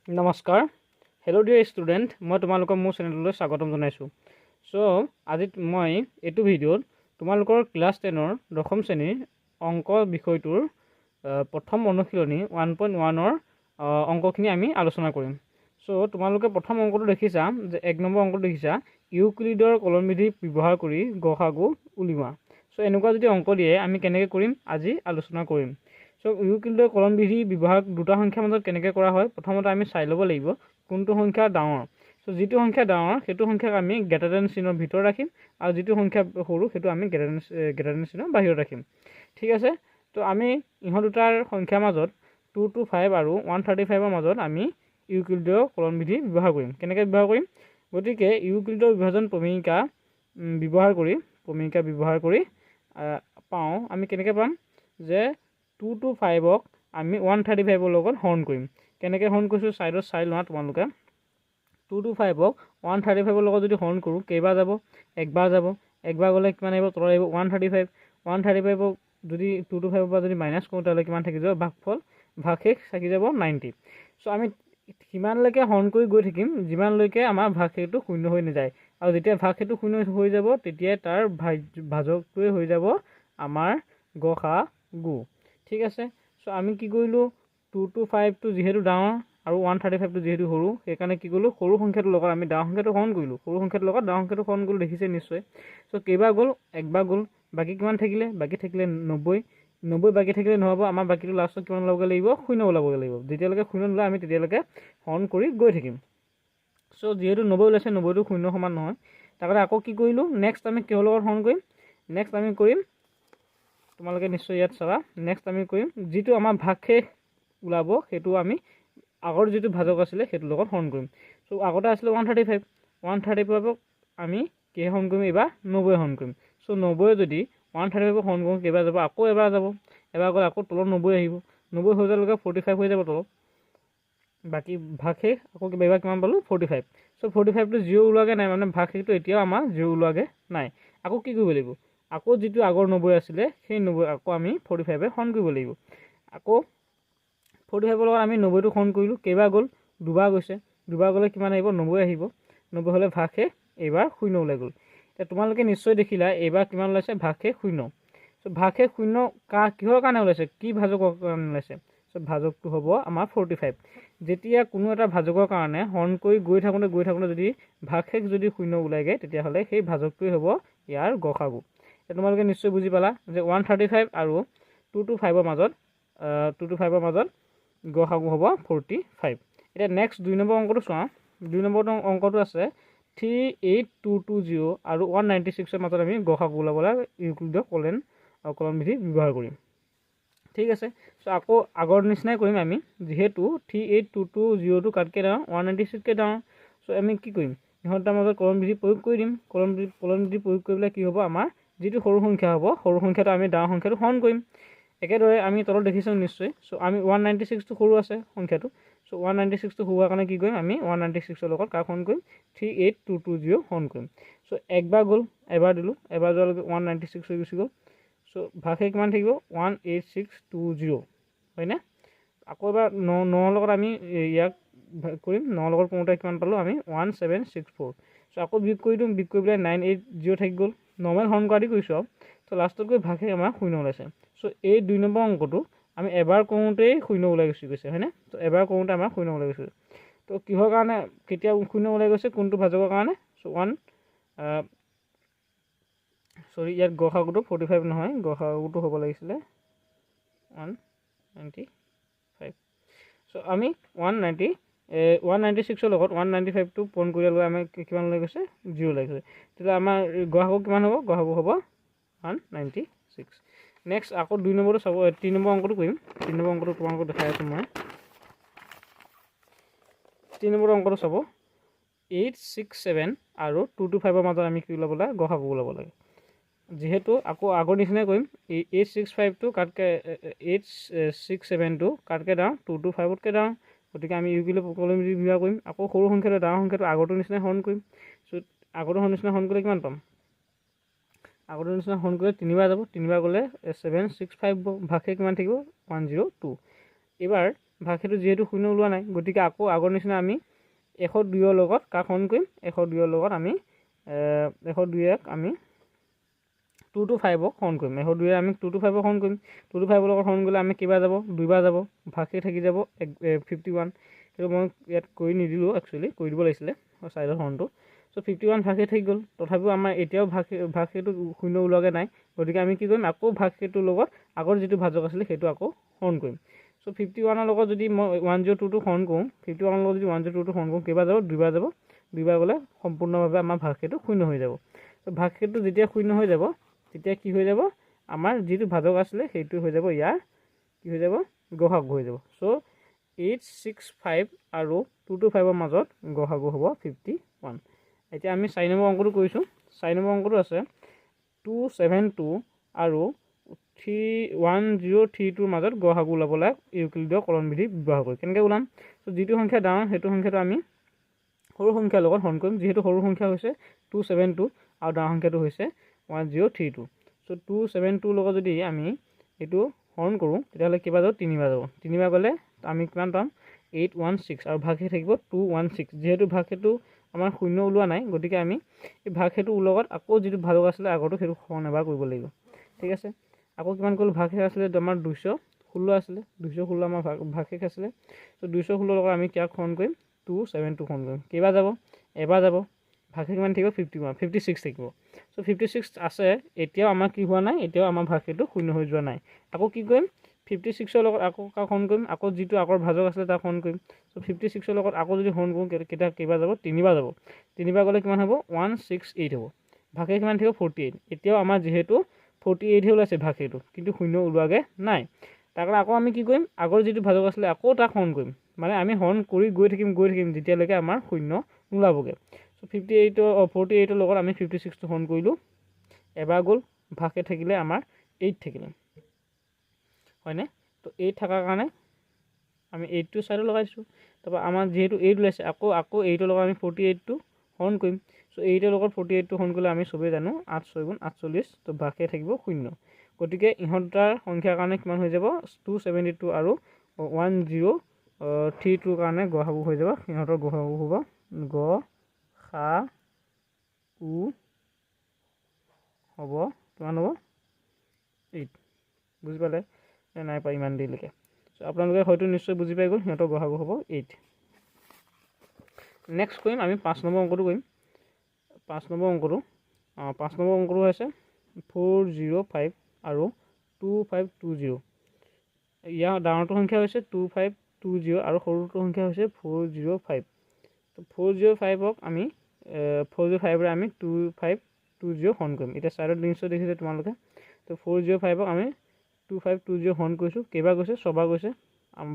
নমস্কাৰ hello' dear student মই তোমালোকক মোৰ চেনেললৈ স্বাগতম জনাইছোঁ। আজি মই এইটো ভিডিঅ'ত তোমালোকৰ ক্লাছ 10ৰ দশম শ্ৰেণীৰ অংক বিষয়টোৰ প্ৰথম অনুশীলনী 1.1ৰ অংকখিনি আমি আলোচনা কৰিম। তোমালোকে প্ৰথম অংকটো দেখিছা যে 1 নম্বৰ অংকটো দেখিছা ইউক্লিডৰ কলম বিধি ব্যৱহাৰ কৰি গসাগু উলিওৱা। এনেকুৱা যদি অংক দিয়ে আমি কেনেকৈ কৰিম আজি আলোচনা কৰিম। ইউক্লিডৰ কলম বিধি ব্যৱহাৰ দুটা সংখ্যাৰ মাজত কেনেকৈ কৰা হয় প্ৰথমতে আমি চাই ল'ব লাগিব কোনটো সংখ্যা ডাঙৰ। যিটো সংখ্যা ডাঙৰ সেইটো সংখ্যাক আমি গ্ৰেটাৰ দেন চিনৰ ভিতৰত ৰাখিম আৰু যিটো সংখ্যা সৰু সেইটো আমি গ্ৰেটাৰ দেন চিনৰ বাহিৰত ৰাখিম। ঠিক আছে, আমি ইহঁত দুটাৰ সংখ্যাৰ মাজত 2 to 5 আৰু 135ৰ মাজত আমি ইউক্লিডৰ কলম বিধি ব্যৱহাৰ কৰিম। কেনেকৈ ব্যৱহাৰ কৰিম? গতিকে ইউক্লিডৰ বিভাজন প্ৰমেয়িকা ব্যৱহাৰ কৰি পাওঁ আমি কেনেকৈ পাম যে 2 to 5ক আমি 135ৰ লগত হৰণ কৰিম। কেনেকৈ হৰণ কৰিছোঁ ছাইডত চাই লোৱা তোমালোকে। 2 to 5ক 135ৰ লগত যদি হৰণ কৰোঁ কেইবাৰ যাব? একবাৰ যাব। একবাৰ গ'লে কিমান আহিব? তলত আহিব 135। 135ক যদি 2 to 5ৰ পৰা যদি মাইনাছ কৰোঁ তেতিয়াহ'লে কিমান থাকি যাব? ভাগশেষ থাকি যাব 90। আমি সিমানলৈকে হৰণ কৰি গৈ থাকিম যিমানলৈকে আমাৰ ভাগশেষটো শূন্য হৈ নাযায়। আৰু যেতিয়া ভাগশেষটো শূন্য হৈ যাব তেতিয়াই তাৰ ভাজকটোৱে হৈ যাব আমাৰ গসাগু। ঠিক আছে, আমি কি কৰিলোঁ 2 to 5টো যিহেতু ডাঙৰ আৰু 135টো যিহেতু সৰু সেইকাৰণে কি কৰিলোঁ সৰু সংখ্যাটোৰ লগত আমি ডাঙৰ সংখ্যাটো হৰণ কৰিলোঁ। সৰু সংখ্যাটোৰ লগত ডাঙৰ সংখ্যাটো হৰণ কৰিলোঁ দেখিছে নিশ্চয়। কেইবাৰ গ'ল? একবাৰ গ'ল। বাকী কিমান থাকিলে? বাকী থাকিলে 90। 90 বাকী থাকিলে নহ'ব, আমাৰ বাকীটো লাষ্টত কিমান ওলাবগৈ লাগিব? শূন্য ওলাবগৈ লাগিব। যেতিয়ালৈকে শূন্য নোলায় আমি তেতিয়ালৈকে হৰণ কৰি গৈ থাকিম। যিহেতু 90 ওলাইছে 90টো শূন্য সমান নহয় তাৰ কাৰণে আকৌ কি কৰিলোঁ নেক্সট আমি কিহৰ লগত হৰণ কৰিম? নেক্সট আমি কৰিম তোমালোকে নিশ্চয় ইয়াত চাবা। নেক্সট আমি কৰিম যিটো আমাৰ ভাগশেষ ওলাব সেইটো আমি আগৰ যিটো ভাজক আছিলে সেইটোৰ লগত হৰণ কৰিম। আগতে আছিলে 135। 135ক আমি কিহে হৰণ কৰিম? এইবাৰ 90 হৰণ কৰিম। 90 যদি 135ক হৰণ কৰোঁ কেইবাৰ যাব? আকৌ এবাৰ যাব। এবাৰ গ'লে আকৌ তলত 90 আহিব। 90 হৈ যোৱালৈকে 45 হৈ যাব তলত। বাকী ভাগশেষ আকৌ এইবাৰ কিমান পালোঁ? 45। 45টো 0 ওলোৱাগৈ নাই, মানে ভাগশেষটো এতিয়াও আমাৰ 0 ওলোৱাগৈ নাই। আকৌ কি কৰিব লাগিব? আকৌ যিটো আগৰ 90 আছিলে সেই 90 আকৌ আমি 45ৰে হৰণ কৰিব লাগিব। আকৌ 45ৰ লগত আমি 90টো হৰণ কৰিলোঁ। কেইবাৰ গ'ল? দুবাৰ গৈছে। দুবাৰ গ'লে কিমান আহিব? 90 আহিব। 90 হ'লে ভাগশেষ এইবাৰ শূন্য ওলাই গ'ল। এতিয়া তোমালোকে নিশ্চয় দেখিলা এইবাৰ কিমান ওলাইছে? ভাগশেষ শূন্য। ভাগশেষ শূন্য কিহৰ কাৰণে ওলাইছে? কি ভাজকৰ কাৰণে ওলাইছে? ভাজকটো হ'ব আমাৰ 45। যেতিয়া কোনো এটা ভাজকৰ কাৰণে হৰণ কৰি গৈ থাকোঁতে যদি ভাগশেষ যদি শূন্য ওলাইগৈ তেতিয়াহ'লে সেই ভাজকটোৱে হ'ব ইয়াৰ গসাগু। তোমালোকে নিশ্চয় বুজি পালা যে 135 আৰু 2 to 5ৰ মাজত গসাগু হ'ব 45। এতিয়া নেক্সট 2 নম্বৰ অংকটো চোৱা। 2 নম্বৰ অংকটো আছে 38220 আৰু 196ৰ মাজত আমি গসাগু ওলাবলৈ ইউক্লিডৰ কলম বিধি ব্যৱহাৰ কৰিম। ঠিক আছে, আকৌ আগৰ নিচিনাই কৰিম আমি। যিহেতু 38220টো কাতকৈ ডাঙৰ, 196তকৈ ডাঙৰ। আমি কি কৰিম? সিহঁতৰ মাজত কলম বিধি প্ৰয়োগ কৰি দিম। কলম বিধি প্ৰয়োগ কৰি পেলাই কি হ'ব? আমাৰ যিটো সৰু সংখ্যা হ'ব সৰু সংখ্যাটো আমি ডাঙৰ সংখ্যাটো হৰণ কৰিম। একেদৰে আমি তলত দেখিছোঁ নিশ্চয়। আমি 196টো সৰু আছে সংখ্যাটো। 196টো সৰু হোৱাৰ কাৰণে কি কৰিম? আমি 196ৰ লগত কাক হৰণ কৰিম? 38220 হৰণ কৰিম। একবাৰ গ'ল, এবাৰ দিলোঁ, এবাৰ যোৱালৈকে 196 হৈ গুচি গ'ল। ভাগশেষ কিমান থাকিব? 18620 হয়নে? আকৌ এবাৰ 9ৰ লগত আমি ইয়াক কৰিম। 9ৰ লগত কৰোঁতে কিমান পালোঁ? আমি 1764। আকৌ বিয়োগ কৰি দিওঁ। বিয়োগ কৰি পেলাই 980 থাকি গ'ল। নৰ্মেল হৰণ কৰা দি কৰিছোঁ আৰু। লাষ্টত গৈ ভাগশেষ আমাৰ শূন্য ওলাইছে। এই 2 নম্বৰ অংকটো আমি এবাৰ কৰোঁতেই শূন্য ওলাই গুচি গৈছে হয়নে? এবাৰ কৰোঁতে আমাৰ শূন্য ওলাই গৈছে। কিহৰ কাৰণে কেতিয়া শূন্য ওলাই গৈছে? কোনটো ভাজকৰ কাৰণে? ইয়াত গসাগুটো 45 নহয়, গসাগুটো হ'ব লাগিছিলে 195। আমি 196ৰ লগত 195টো পূৰণ কৰি দিয়াৰ লগে আমি কিমান ওলাই গৈছে? 0 ওলাই গৈছে। তেতিয়া আমাৰ গসাগু কিমান হ'ব? গসাগু হ'ব 196। নেক্সট আকৌ 2 নম্বৰটো চাব। 3 নম্বৰ অংকটো কৰিম। 3 নম্বৰ অংকটো তোমালোকক দেখাই আছোঁ মই। 3 নম্বৰ অংকটো চাব। 867 আৰু 2 to 5ৰ মাজত আমি কি ওলাব লাগে? গসাগু ওলাব লাগে। যিহেতু আকৌ আগৰ নিচিনাই কৰিম। 867টো কাতকৈ 867টো কাতকৈ ডাঙৰ, 2 to 5তকৈ ডাঙৰ। গতিকে আমি ইউক্লিডৰ কলম বিধি ব্যৱহাৰ কৰিম। আকৌ সৰু সংখ্যাটো ডাঙৰ সংখ্যাটো আগৰটোৰ নিচিনাই হৰণ কৰিম। আগৰটোৰ নিচিনা হৰণ কৰিলে কিমান পাম? আগৰটোৰ নিচিনা হৰণ কৰিলে 3 বাৰ যাব। 3 বাৰ গ'লে 765 ভাগশেষ কিমান থাকিব? 102। এইবাৰ ভাগশেটো যিহেতু শূন্য ওলোৱা নাই গতিকে আকৌ আগৰ নিচিনা আমি 102ৰ লগত কাক হৰণ কৰিম 102ৰ লগত আমি 102ক আমি 2 to 5ক হৰণ কৰিম 102ৰে আমি 2 to 5ক হৰণ কৰিম 2 to 5ৰ লগত হৰণ কৰিলে আমি কিবা যাব দুইবাৰ যাব ভাগশেষ থাকি যাব 51 সেইটো মই ইয়াত কৰি নিদিলোঁ একচুৱেলি কৰি দিব লাগিছিলে চাইডৰ হৰণটো চ' 51 ভাগশেষ থাকি গ'ল তথাপিও আমাৰ এতিয়াও ভাগশেটো শূন্য ওলোৱাকৈ নাই গতিকে আমি কি কৰিম আকৌ ভাগশেটোৰ লগত আগৰ যিটো ভাজক আছিলে সেইটো আকৌ হৰণ কৰিম চ' 51ৰ লগত যদি মই 102টো হৰণ কৰোঁ 51ৰ লগত যদি 102টো হৰণ কৰোঁ কেইবাৰ যাব দুইবাৰ গ'লে সম্পূৰ্ণভাৱে আমাৰ ভাগশেটো শূন্য হৈ যাব চ' ভাগশেটো যেতিয়া শূন্য হৈ যাব তেতিয়া কি হৈ যাব আমাৰ যিটো ভাজক আছিলে সেইটো হৈ যাব ইয়াৰ কি হৈ যাব গসাগু হৈ যাব চ' 865 আৰু 2 to 5ৰ মাজত গসাগু হ'ব 51 এতিয়া আমি 4 নম্বৰ অংকটো কৰিছোঁ 4 নম্বৰ অংকটো আছে 272 আৰু 1032ৰ মাজত গসাগু ওলাবলৈ ইউক্লিডৰ কলন বিধি ব্যৱহাৰ কৰি কেনেকৈ ওলাম চ' যিটো সংখ্যা ডাঙৰ সেইটো সংখ্যাটো আমি সৰু সংখ্যাৰ লগত হৰণ কৰিম যিহেতু সৰু সংখ্যা হৈছে 272 আৰু ডাঙৰ সংখ্যাটো হৈছে 1032 চ' 272ৰ লগত যদি আমি এইটো হৰণ কৰোঁ তেতিয়াহ'লে কিবা যাব তিনিবাৰ গ'লে আমি কিমান পাম 816 আৰু ভাগশেষ থাকিব 216 যিহেতু ভাগশেটো আমাৰ শূন্য ওলোৱা নাই গতিকে আমি এই ভাগশেটোৰ লগত আকৌ যিটো ভাজক আছিলে আগৰটো সেইটো হৰণ এবাৰ কৰিব লাগিব ঠিক আছে আকৌ কিমান কৰিলোঁ ভাগশেষ আছিলে আমাৰ 216 আছিলে 216 আমাৰ ভাগশেষ আছিলে চ' 216 লগত আমি কিয় হৰণ কৰিম 272 হৰণ কৰিম কেইবাৰ যাব এবাৰ যাব ভাগশেষ কিমান থাকিব 56 থাকিব চ' 56 আছে এতিয়াও আমাৰ কি হোৱা নাই এতিয়াও আমাৰ ভাগশেটো শূন্য হৈ যোৱা নাই আকৌ কি কৰিম 56ৰ লগত আকৌ কাক হৰণ কৰিম আকৌ যিটো আগৰ ভাজক আছিলে তাক হৰণ কৰিম চ' 56ৰ লগত আকৌ যদি হৰণ কৰোঁ কেইবাৰ যাব তিনিবাৰ গ'লে কিমান হ'ব 168 হ'ব ভাগশেষ কিমান থাকিব 48 এতিয়াও আমাৰ যিহেতু 48হে ওলাইছে ভাগশেটো কিন্তু শূন্য ওলোৱাগৈ নাই তাৰ কাৰণে আকৌ আমি কি কৰিম আগৰ যিটো ভাজক আছিলে আকৌ তাক হৰণ কৰিম মানে আমি হৰণ কৰি গৈ থাকিম যেতিয়ালৈকে আমাৰ শূন্য নোলাবগৈ চ' 48ৰ লগত আমি 56টো হৰণ কৰিলোঁ এবাৰ গ'ল ভাগশেষ থাকিলে আমাৰ 8 থাকিলে হয়নে তো 8 থকাৰ কাৰণে আমি 8টো চাইডত লগাইছোঁ তাৰপৰা আমাৰ যিহেতু 8 ওলাইছে আকৌ 8ৰ লগত আমি 48টো হৰণ কৰিম চ' 8ৰ লগত 48টো হৰণ কৰিলে আমি চবেই জানো 8 6 গুণ 48 তো ভাগশেষ থাকিব শূন্য গতিকে ইহঁতৰ সংখ্যাৰ কাৰণে কিমান হৈ যাব 272 আৰু 1032ৰ কাৰণে গসাগু হৈ যাব সিহঁতৰ গসাগু হ'ব হ'ব কিমান হ'ব 8 বুজি পালে নাই পাই ইমান দেৰিলৈকে চ' আপোনালোকে হয়তো নিশ্চয় বুজি পাই গ'ল সিহঁতৰ গসাগু হ'ব 8 নেক্সট কৰিম আমি 5 নম্বৰ অংকটো কৰিম 5 নম্বৰ অংকটো হৈছে 405 আৰু 2520 ইয়াৰ ডাঙৰটো সংখ্যা হৈছে 2520 আৰু সৰুটো সংখ্যা হৈছে 405 তো 405ক আমি 405ৰে আমি 2520 হৰণ কৰিম এতিয়া চাইডত নিশ্চয় দেখিছে তোমালোকে তো 405ক আমি 2520 হৰণ কৰিছোঁ কেইবাৰ গৈছে ছবাৰ গৈছে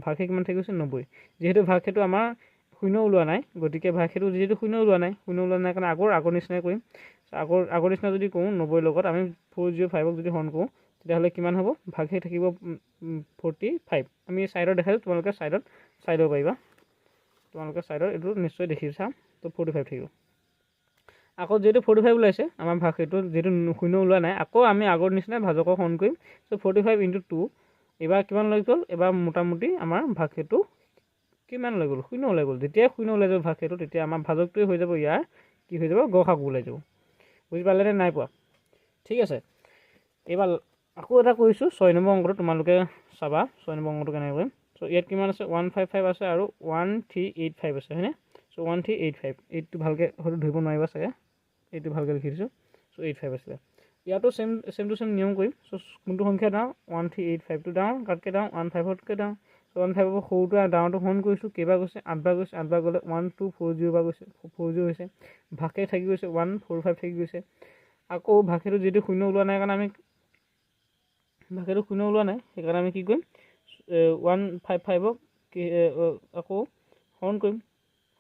ভাগশেষ কিমান থাকি গৈছে 90 যিহেতু ভাগশেটো আমাৰ শূন্য ওলোৱা নাই গতিকে ভাগশেটো যিহেতু শূন্য ওলোৱা নাই কাৰণে আগৰ নিচিনাই কৰিম আগৰ নিচিনা যদি কৰোঁ 90ৰ লগত আমি 405ক যদি হৰণ কৰোঁ তেতিয়াহ'লে কিমান হ'ব ভাগশেষ থাকিব 45 আমি চাইডত দেখাইছোঁ তোমালোকে চাইডত চাই ল'ব পাৰিবা তোমালোকে চাইডত এইটো নিশ্চয় দেখিছা তো 45 থাকিব আকৌ যিহেতু 45 ওলাইছে আমাৰ ভাগশেটো যিহেতু শূন্য ওলোৱা নাই আকৌ আমি আগৰ নিচিনা ভাজকক হৰণ কৰিম চ' 45 × 2 এবাৰ কিমান লৈ গ'ল এবাৰ মোটামুটি আমাৰ ভাগশেটো কিমান ওলাই গ'ল শূন্য ওলাই গ'ল যেতিয়া শূন্য ওলাই যাব ভাগশেটো তেতিয়া আমাৰ ভাজকটোৱে হৈ যাব ইয়াৰ কি হৈ যাব গসাগু ওলাই যাব বুজি পালেনে নাই পোৱা ঠিক আছে এইবাৰ আকৌ এটা কৰিছোঁ 6 নম্বৰ অংকটো তোমালোকে চাবা 6 নম্বৰ অংকটো কেনেকৈ কৰিম চ' ইয়াত কিমান আছে 155 আছে আৰু 1385 আছে হয়নে চ' 1385 এইটো ভালকৈ হয়তো ধৰিব নোৱাৰিবা চাগে এইটো ভালকৈ লিখি দিছোঁ চ' 85 আছিলে ইয়াতো ছেম টু ছেম নিয়ম কৰিম চ' কোনটো সংখ্যা ডাঙৰ 1385টো ডাঙৰ কাতকৈ ডাঙৰ 15তকৈ ডাঙৰ চ' 15ৰ সৰুটো ডাঙৰটো হৰণ কৰিছোঁ কেইবাৰ গৈছে 8বাৰ গৈছে 8বাৰ গ'লে 1240 বাৰ গৈছে 40 হৈছে ভাগশেষ থাকি গৈছে 145 থাকি গৈছে আকৌ ভাগশেটো যিহেতু শূন্য ওলোৱা নাই কাৰণে আমি ভাগশেটো শূন্য ওলোৱা নাই সেইকাৰণে আমি কি কৰিম 155ক আকৌ হৰণ কৰিম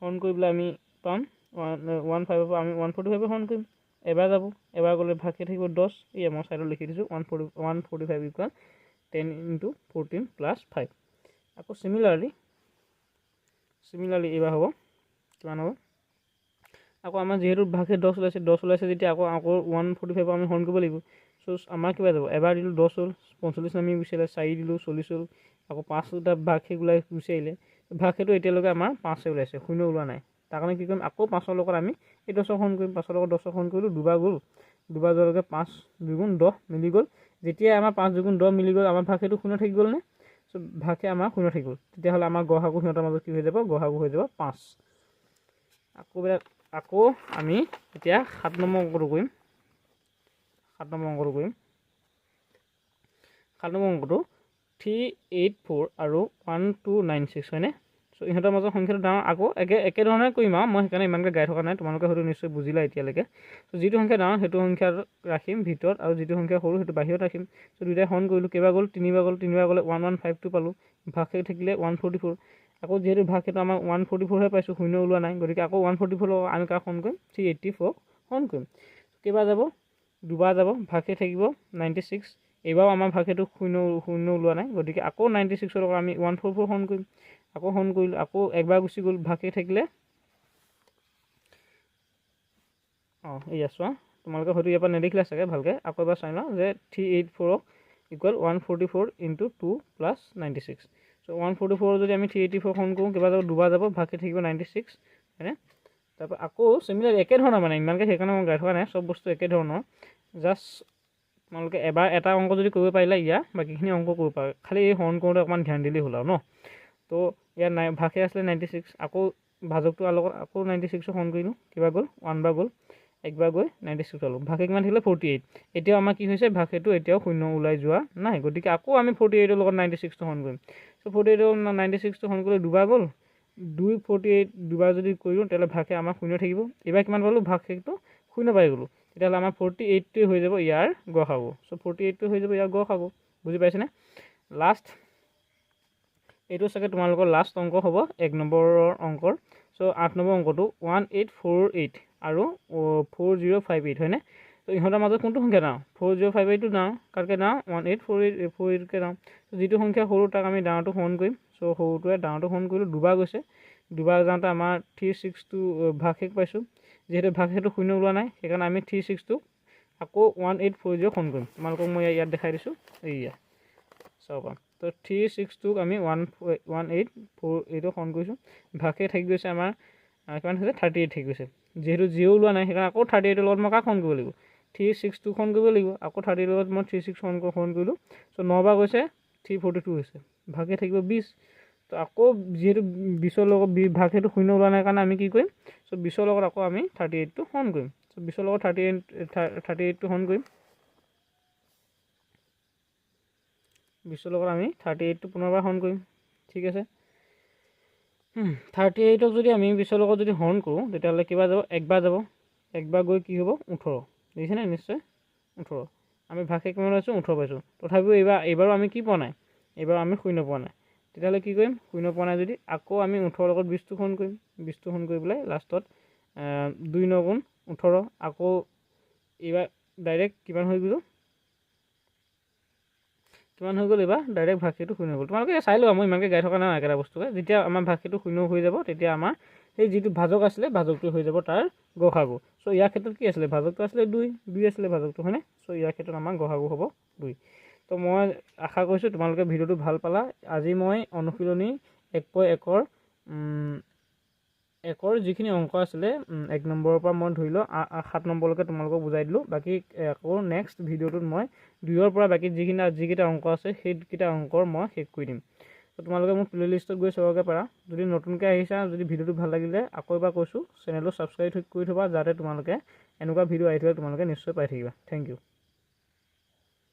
হৰণ কৰি পেলাই আমি পাম 15ৰ পৰা আমি 145 হৰণ কৰিম এবাৰ যাব এবাৰ গ'লে ভাগশেষ থাকিব 10 এই মই চাইডত লিখি দিছোঁ 145 = 10 × 14 + 5 আকৌ চিমিলাৰলি এইবাৰ হ'ব কিমান হ'ব আকৌ আমাৰ যিহেতু ভাগশেষ 10 ওলাইছে যেতিয়া আকৌ 145 আমি হৰণ কৰিব লাগিব চ' আমাৰ কিবা যাব এবাৰ দিলোঁ 10 হ'ল 45 নামি গুচি আহিলে 4 দিলোঁ 40 হ'ল আকৌ 5টা ভাগশেষ ওলাই গুচি আহিলে ভাগশেষটো এতিয়ালৈকে আমাৰ 5 ওলাইছে 0 ওলোৱা নাই তাৰ কাৰণে কি কৰিম আকৌ 5ৰ লগত আমি এই 10 সৰণ কৰিম 5ৰ লগত 10 সৰণ কৰিলোঁ দুবাৰ গ'ল দুবাৰ যোৱালৈকে 5 2 10 মিলি গ'ল যেতিয়া আমাৰ 5 2 10 মিলি গ'ল আমাৰ ভাগশেষটো 0 থাকি গ'ল নে সো ভাগশেষ আমাৰ 0 থাকি গ'ল তেতিয়াহ'লে আমাৰ গড়হাগু সিহঁতৰ মাজত কি হৈ যাব গড়হাগু হৈ যাব 5 আকৌ আমি এতিয়া 7 নম্বৰ অংকটো কৰিম 7 নম্বৰ অংকটো কৰিম 7 নম্বৰ অংকটো 384 আৰু 1296 হয়নে সো ইহঁতৰ মাজৰ সংখ্যাটো ডাঙৰ আকৌ একে ধৰণে কৰিম আৰু মই সেইকাৰণে ইমানকৈ গাই থকা নাই তোমালোকে হয়তো নিশ্চয় বুজিলা এতিয়ালৈকে সো যিটো সংখ্যা ডাঙৰ সেইটো সংখ্যা ৰাখিম ভিতৰত আৰু যিটো সংখ্যা সৰু সেইটো বাহিৰত ৰাখিম সো দুইটাই হৰণ কৰিলোঁ কেইবাৰ গ'ল তিনিবাৰ গ'লে 1152 পালোঁ ভাগশেষ থাকিলে 144 আকৌ যিহেতু ভাগশেষটো আমাৰ 144 হে পাইছোঁ 0 ওলোৱা নাই গতিকে আকৌ 144 লগত আমি কাক হৰণ কৰিম 384 হৰণ কৰিম কেইবাৰ যাব দুবাৰ যাব ভাগশেষ থাকিব 96 এইবাৰো আমাৰ ভাগশেষটো 0 ওলোৱা নাই গতিকে আকৌ 96 লগত আমি 144 হৰণ কৰিম আকৌ হৰণ কৰিলোঁ আকৌ একবাৰ গুচি গ'ল ভাগশেষ থাকিলে এয়া চোৱা তোমালোকে হয়তো ইয়াৰ পৰা নেদেখিলা চাগে ভালকৈ আকৌ এবাৰ চাই লওঁ যে 384 ইকুৱেল 144 ইনটু 2 প্লাছ 96 সো 144 যদি আমি 384 হৰণ কৰোঁ কিবা যাব দুবাৰ যাব ভাগশেষ থাকিব 96 হয়নে তাৰপৰা আকৌ চিমিলাৰ একেধৰণৰ মানে ইমানকৈ সেইকাৰণে মই গাই থকা নাই চব বস্তু একেধৰণৰ জাষ্ট তোমালোকে এবাৰ এটা অংক যদি কৰিব পাৰিলা ইয়াৰ বাকীখিনি অংক কৰিব পাৰা খালি এই হৰণ কৰোঁতে অকণমান ধ্যান দিলেই হ'ল আৰু ন তো ইয়াত ভাগশেষ আছিলে 96 আকৌ ভাজকটো লগত আকৌ 96 হৰণ কৰিলোঁ কিবা গ'ল 1 বাৰ গ'ল একবাৰ গৈ 96 পালোঁ ভাগশেষ কিমান থাকিলে 48 এতিয়াও আমাৰ কি হৈছে ভাগশেষটো এতিয়াও 0 ওলাই যোৱা নাই গতিকে আকৌ আমি 48ৰ লগত 96টো হৰণ কৰিম সো 48ৰ 96টো হৰণ কৰিলে দুবাৰ গ'ল 248 দুবাৰ যদি কৰিলোঁ তেতিয়াহ'লে ভাগশেষ আমাৰ 0 থাকিব এইবাৰ কিমান পালোঁ ভাগশেষটো 0 পাই গ'লোঁ তেতিয়াহ'লে আমাৰ 48টোৱে হৈ যাব ইয়াৰ গড়হাগু সো 48টো হৈ যাব ইয়াৰ গড়হাগু বুজি পাইছেনে লাষ্ট এইটো চাগে তোমালোকৰ লাষ্ট অংক হ'ব 1 নম্বৰৰ অংকৰ সো 8 নম্বৰ অংকটো 1848 আৰু 4058 হয়নে তো ইহঁতৰ মাজত কোনটো সংখ্যা ডাঙৰ 4058টো ডাঙৰ কাৰকে ডাঙৰ 1848কে ডাঙৰ যিটো সংখ্যা সৰু তাক আমি ডাঙৰটো হৰণ কৰিম সো সৰুটোৱে ডাঙৰটো হৰণ কৰিলোঁ দুবাৰ গৈছে দুবাৰ যাওঁতে আমাৰ 362 ভাগশেষ পাইছোঁ যিহেতু ভাগশেষটো 0 ওলোৱা নাই সেইকাৰণে আমি 362 আকৌ 1840 হৰণ কৰিম তোমালোকক মই ইয়াত দেখাই দিছোঁ এইয়া চাওক তো 362ক আমি 1848 হৰণ কৰিছোঁ ভাগশেষ থাকি গৈছে আমাৰ কিমান হৈছে 38 থাকি গৈছে যিহেতু 0 ওলোৱা নাই সেইকাৰণে আকৌ 38ৰ লগত মই কাক হৰণ কৰিব লাগিব 362 হৰণ কৰিব লাগিব আকৌ 38ৰ লগত মই 36 হৰণ কৰিলোঁ সো 9 বাৰ গৈছে 342 হৈছে ভাগশেষ থাকিব 20 তো আকৌ যিহেতু 20ৰ লগত ভাগশেষটো 0 ওলোৱা নাই কাৰণে আমি কি কৰিম সো 20ৰ লগত আকৌ আমি 38টো হৰণ কৰিম সো 20ৰ লগত 38টো হৰণ কৰিম 20ৰ লগত আমি 38টো পুনৰবাৰ হৰণ কৰিম ঠিক আছে 38ক যদি আমি 20ৰ লগত যদি হৰণ কৰোঁ তেতিয়াহ'লে কিবা যাব একবাৰ গৈ কি হ'ব 18 দেখিছেনে নিশ্চয় 18 আমি ভাগশেষ কিমান পাইছোঁ 18 পাইছোঁ তথাপিও এইবাৰো আমি কি পোৱা নাই এইবাৰ আমি 0 পোৱা নাই তেতিয়াহ'লে কি কৰিম 0 পোৱা নাই যদি আকৌ আমি 18ৰ লগত 20টো হৰণ কৰিম 20টো হৰণ কৰি পেলাই লাষ্টত 2 9 গুণ 18 আকৌ এইবাৰ ডাইৰেক্ট কিমান হৈ গ'ল এইবাৰ ডাইৰেক্ট ভাগশেষটো 0 হৈ গ'ল তোমালোকে চাই লোৱা মই ইমানকৈ গাই থকা নাই একেটা বস্তুকে যেতিয়া আমাৰ ভাগশেষটো 0 হৈ যাব তেতিয়া আমাৰ সেই যিটো ভাজক আছিলে ভাজকটো হৈ যাব তাৰ গড়হাগু সো ইয়াৰ ক্ষেত্ৰত কি আছিলে ভাজকটো আছিলে 2 আছিলে ভাজকটো হয়নে সো ইয়াৰ ক্ষেত্ৰত আমাৰ গড়হাগু হ'ব 2 তো মই আশা কৰিছোঁ তোমালোকে ভিডিঅ'টো ভাল পালা আজি মই অনুশীলনী 1.1ৰ যিখিনি অংক আছিলে 1 নম্বৰৰ পৰা মই ধৰি লওঁ 7 নম্বৰলৈকে তোমালোকক বুজাই দিলোঁ বাকী আকৌ নেক্সট ভিডিঅ'টোত মই 2ৰ পৰা বাকী যিকেইটা অংক আছে সেইকেইটা অংকৰ মই শেষ কৰি দিম তো তোমালোকে মোৰ প্লে লিষ্টত গৈ চাবগৈ পাৰা যদি নতুনকৈ আহিছা যদি ভিডিঅ'টো ভাল লাগিলে আকৌ এবাৰ কৈছোঁ চেনেলটো ছাবস্ক্ৰাইব কৰি থ'বা যাতে তোমালোকে এনেকুৱা ভিডিঅ' আহি থাকিলে তোমালোকে নিশ্চয় পাই থাকিবা থেংক ইউ